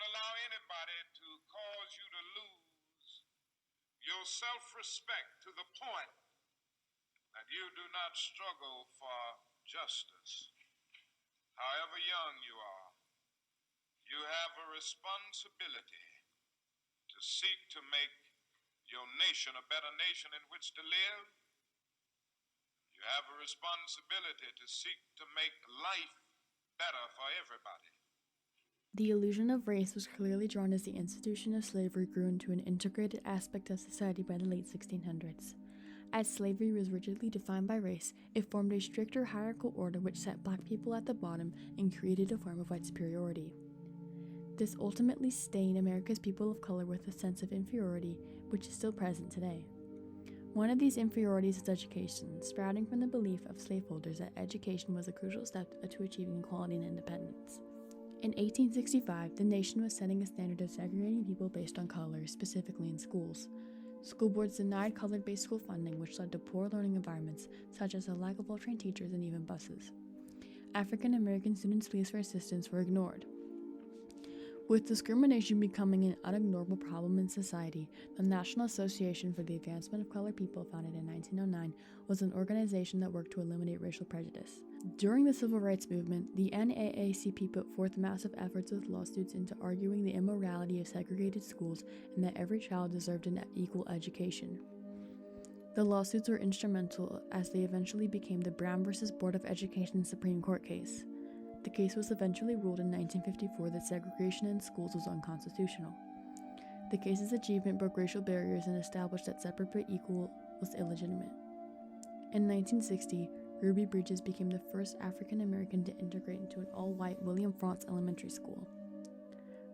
allow anybody to cause you to lose your self-respect to the point that you do not struggle for justice. However young you are, you have a responsibility to seek to make your nation a better nation in which to live. You have a responsibility to seek to make life better for everybody. The illusion of race was clearly drawn as the institution of slavery grew into an integrated aspect of society by the late 1600s. As slavery was rigidly defined by race, it formed a stricter hierarchical order which set black people at the bottom and created a form of white superiority. This ultimately stained America's people of color with a sense of inferiority, which is still present today. One of these inferiorities is education, sprouting from the belief of slaveholders that education was a crucial step to achieving equality and independence. In 1865, the nation was setting a standard of segregating people based on color, specifically in schools. School boards denied color-based school funding, which led to poor learning environments, such as a lack of well-trained teachers and even buses. African American students' pleas for assistance were ignored. With discrimination becoming an unignorable problem in society, the National Association for the Advancement of Colored People, founded in 1909, was an organization that worked to eliminate racial prejudice. During the Civil Rights Movement, the NAACP put forth massive efforts with lawsuits into arguing the immorality of segregated schools and that every child deserved an equal education. The lawsuits were instrumental as they eventually became the Brown v. Board of Education Supreme Court case. The case was eventually ruled in 1954 that segregation in schools was unconstitutional. The case's achievement broke racial barriers and established that separate but equal was illegitimate. In 1960, Ruby Bridges became the first African American to integrate into an all-white William Frantz Elementary School.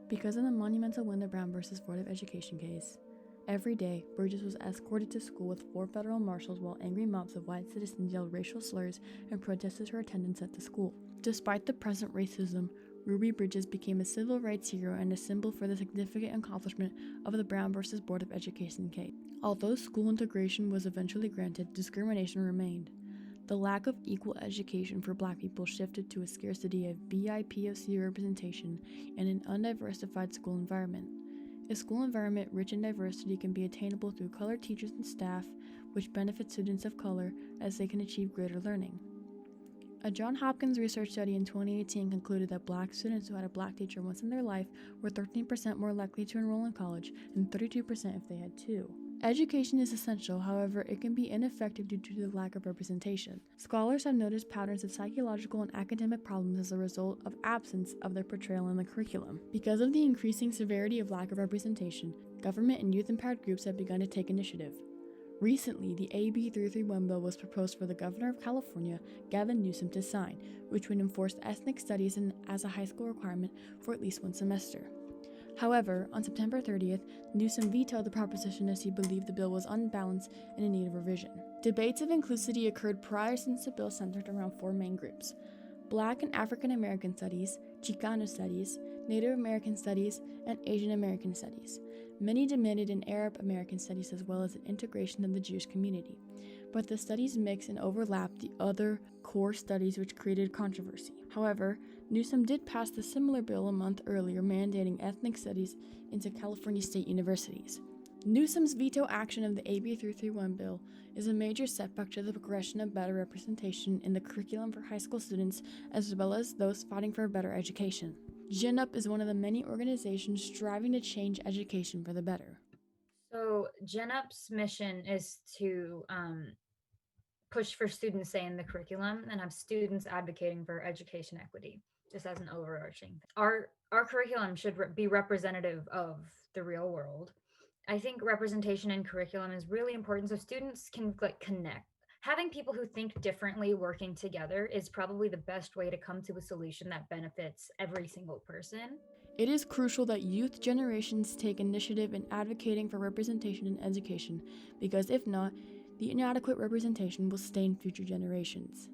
Because of the monumental win the Brown v. Board of Education case, every day, Bridges was escorted to school with 4 federal marshals while angry mobs of white citizens yelled racial slurs and protested her attendance at the school. Despite the present racism, Ruby Bridges became a civil rights hero and a symbol for the significant accomplishment of the Brown v. Board of Education case. Although school integration was eventually granted, discrimination remained. The lack of equal education for Black people shifted to a scarcity of BIPOC representation and an undiversified school environment. A school environment rich in diversity can be attainable through colored teachers and staff, which benefits students of color as they can achieve greater learning. A Johns Hopkins research study in 2018 concluded that Black students who had a Black teacher once in their life were 13% more likely to enroll in college and 32% if they had 2. Education is essential, however, it can be ineffective due to the lack of representation. Scholars have noticed patterns of psychological and academic problems as a result of absence of their portrayal in the curriculum. Because of the increasing severity of lack of representation, government and youth-empowered groups have begun to take initiative. Recently, the AB 331 bill was proposed for the governor of California, Gavin Newsom, to sign, which would enforce ethnic studies as a high school requirement for at least one semester. However, on September 30th, Newsom vetoed the proposition as he believed the bill was unbalanced and in need of revision. Debates of inclusivity occurred prior since the bill centered around 4 main groups: Black and African American Studies, Chicano Studies, Native American Studies, and Asian American Studies. Many demanded an Arab American Studies as well as an integration of the Jewish community, but the studies mix and overlap the other core studies, which created controversy. However, Newsom did pass the similar bill a month earlier mandating ethnic studies into California state universities. Newsom's veto action of the AB 331 bill is a major setback to the progression of better representation in the curriculum for high school students as well as those fighting for a better education. GenUp is one of the many organizations striving to change education for the better. So GenUp's mission is to push for student say in the curriculum and have students advocating for education equity, just as an overarching thing. Our curriculum should be representative of the real world. I think representation in curriculum is really important so students can connect. Having people who think differently working together is probably the best way to come to a solution that benefits every single person. It is crucial that youth generations take initiative in advocating for representation in education, because if not, the inadequate representation will stain future generations.